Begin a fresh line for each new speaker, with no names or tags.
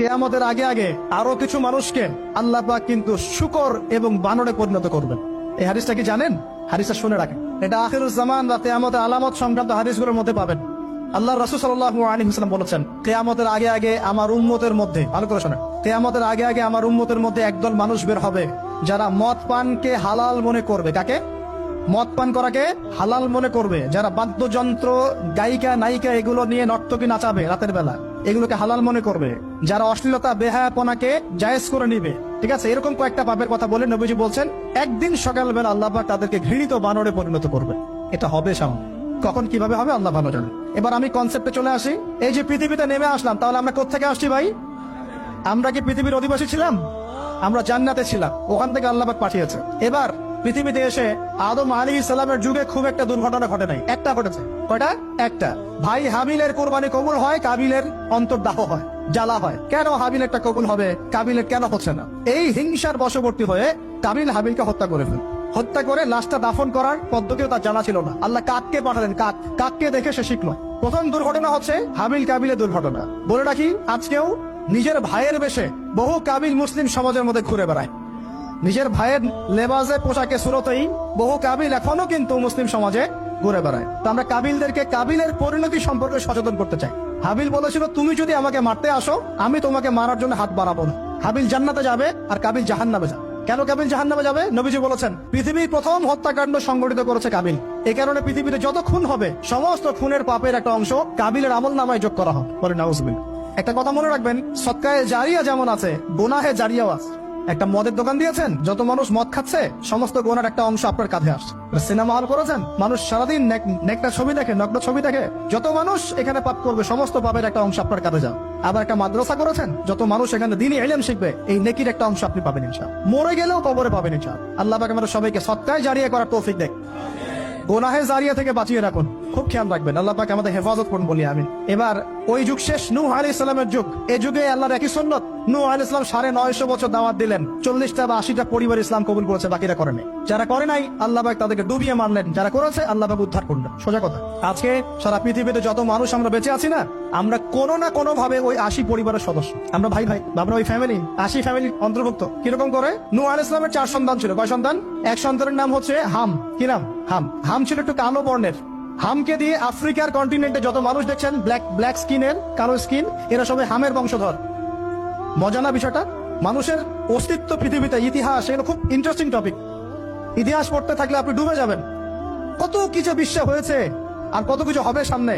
কিয়ামতের আগে আগে আরো কিছু মানুষকে আল্লাহ পাক কিন্তু শূকর এবং বানরে পরিণত করবেন। এই হাদিসটা কি জানেন? হাদিসটা শুনে রাখেন। এটা আখিরুজ জামান বা কিয়ামতের আলামত সংক্রান্ত হাদিসগুলোর মধ্যে পাবেন। আল্লাহ রাসূল সাল্লাল্লাহু আলাইহি ওয়াসাল্লাম বলেছেন, কিয়ামতের আগে আগে আমার উম্মতের মধ্যে, ভালো করে শোনেন, কিয়ামতের আগে আগে আমার উম্মতের মধ্যে একদল মানুষ বের হবে যারা মদ পানকে হালাল মনে করবে। কাকে? মদ পান করাকে হালাল মনে করবে। যারা বাদ্যযন্ত্র, গায়িকা, নায়িকা এগুলো নিয়ে নর্তকী নাচাবে রাতের বেলা, এগুলোকে হালাল মনে করবে। যারা অশ্লীলতা, বেহায়াপনাকে জায়েজ করে নিবে। ঠিক আছে, এরকম কয়েকটা পাপের কথা বলে নবীজি বলছেন একদিন সকালবেলা আল্লাহ পাক তাদেরকে ঘৃণিত বানরে পরিণত করবে। এটা হবে সামনে, কখন কিভাবে হবে আল্লাহ ভালো জানে। এবার আমি কনসেপ্টে চলে আসি। এই যে পৃথিবীতে নেমে আসলাম, তাহলে আমরা কোত্থেকে আসছি ভাই? আমরা কি পৃথিবীর অধিবাসী ছিলাম? আমরা জান্নাতে ছিলাম, ওখান থেকে আল্লাহ পাক পাঠিয়েছে। এবার পৃথিবীতে এসে আদম আলাইহিস সালামের যুগে খুব একটা দুর্ঘটনা ঘটে নাই, একটা ঘটেছে। কয়টা? একটা। ভাই হাবিলের কোরবানি কবুল হয়, কাবিলের অন্তর্দাহ হয়, জ্বালা হয়। কেন হাবিলেরটা কবুল হবে, কাবিলের কেন হচ্ছে না? এই হিংসার বশবর্তী হয়ে কাবিল হাবিলকে হত্যা করে ফেলে। হত্যা করে লাশটা দাফন করার পদ্ধতিও তার জানা ছিল না। আল্লাহ কাককে পাঠালেন, কাককে দেখে সে শিখলো। প্রথম দুর্ঘটনা হচ্ছে হাবিল কাবিলের দুর্ঘটনা। বলে রাখি, আজকেও নিজের ভাইয়ের বেশে বহু কাবিল মুসলিম সমাজের মধ্যে ঘুরে বেড়ায়। নিজের ভাইয়ের লেবাসে, পোশাকে, সুরতেই বহু কাবিল এখনো কিন্তু মুসলিম সমাজে ঘুরে বেড়ায়। তো আমরা কাবিলদেরকে কাবিলের পরিণতি সম্পর্কে সচেতন করতে চাই। হাবিল বলেছিল, তুমি যদি আমাকে মারতে আসো, আমি তোমাকে মারার জন্য হাত বাড়াবো না। হাবিল জান্নাতে যাবে আর কাবিল জাহান্নামে যাবে। কেন কাবিল জাহান্নামে যাবে? নবীজি বলেছেন, পৃথিবীর প্রথম হত্যাকাণ্ড সংগঠিত করেছে কাবিল। এই কারণে পৃথিবীতে যত খুন হবে, সমস্ত খুনের পাপের একটা অংশ কাবিলের আমলনামায় যোগ করা হবে। বলে নাউজুবিল্লাহ। একটা কথা মনে রাখবেন, সদকায়ে জারিয়া যেমন আছে, গুনাহে জারিয়াও আছে। একটা মদের দোকান দিয়েছেন, যত মানুষ মদ খাচ্ছে, সমস্ত গোনার একটা অংশ আপনার কাঁধে আসছে। সিনেমা হল করেছেন, মানুষ সারাদিন নেকটা ছবি দেখে, নগ্ন ছবি দেখে, যত মানুষ এখানে পাপ করবে, সমস্ত পাপের একটা অংশ আপনার কাঁধে যাও। আবার একটা মাদ্রাসা করেছেন, যত মানুষ এখানে দ্বীনি ইলম শিখবে, এই নেকির একটা অংশ আপনি পাবেন ইনশাআল্লাহ। মরে গেলেও কবরে পাবেন ইনশাআল্লাহ। আল্লাহ পাক আমাদের সবাইকে সদকায়ে জারিয়া করার তৌফিক দেয়। গুনাহে জারিয়া থেকে বাঁচিয়ে রাখুন, খুব খেয়াল রাখবেন। আল্লাহ পাক আমাদের হেফাজত করুন বলি আমিন। এবার ওই যুগ শেষ, নূহ আলাইহিস সালামের যুগ। এই যুগে আল্লাহর একই সুন্নাত, নূহ আলাইহিস সালাম 950 বছর দাওয়াত দিলেন, 40টা বা 80টা পরিবার ইসলাম কবুল করেছে, বাকিরা করে নাই। যারা করে নাই আল্লাহ পাক তাদেরকে ডুবিয়ে মারলেন, যারা করেছে আল্লাহ পাক উদ্ধার করলেন। সোজা কথা। আজকে সারা পৃথিবীতে যত মানুষ আমরা বেঁচে আছি না, আমরা কোনো না কোনো ভাবে ওই 80 পরিবারের সদস্য। আমরা ভাই ভাই, আমরা ওই ফ্যামিলি, 80 ফ্যামিলি অন্তর্ভুক্ত। কিরকম করে? নূহ আলাইহিস সালামের 4 সন্তান ছিল। কয় সন্তান? এক সন্তানের নাম হচ্ছে হাম। কি নাম? হাম। হাম ছিল একটু কালো বর্ণের। হামকে দিয়ে আফ্রিকার কন্টিনেন্টে যত মানুষ দেখছেন ব্ল্যাক স্কিনের, কালো স্কিন, এরা সবাই হামের বংশধর। মজা না বিষয়টা? মানুষের অস্তিত্ব পৃথিবীতে, ইতিহাস, এগুলো খুব ইন্টারেস্টিং টপিক। ইতিহাস পড়তে থাকলে আপনি ডুবে যাবেন। কত কিছু বিশ্বে হয়েছে আর কত কিছু হবে সামনে।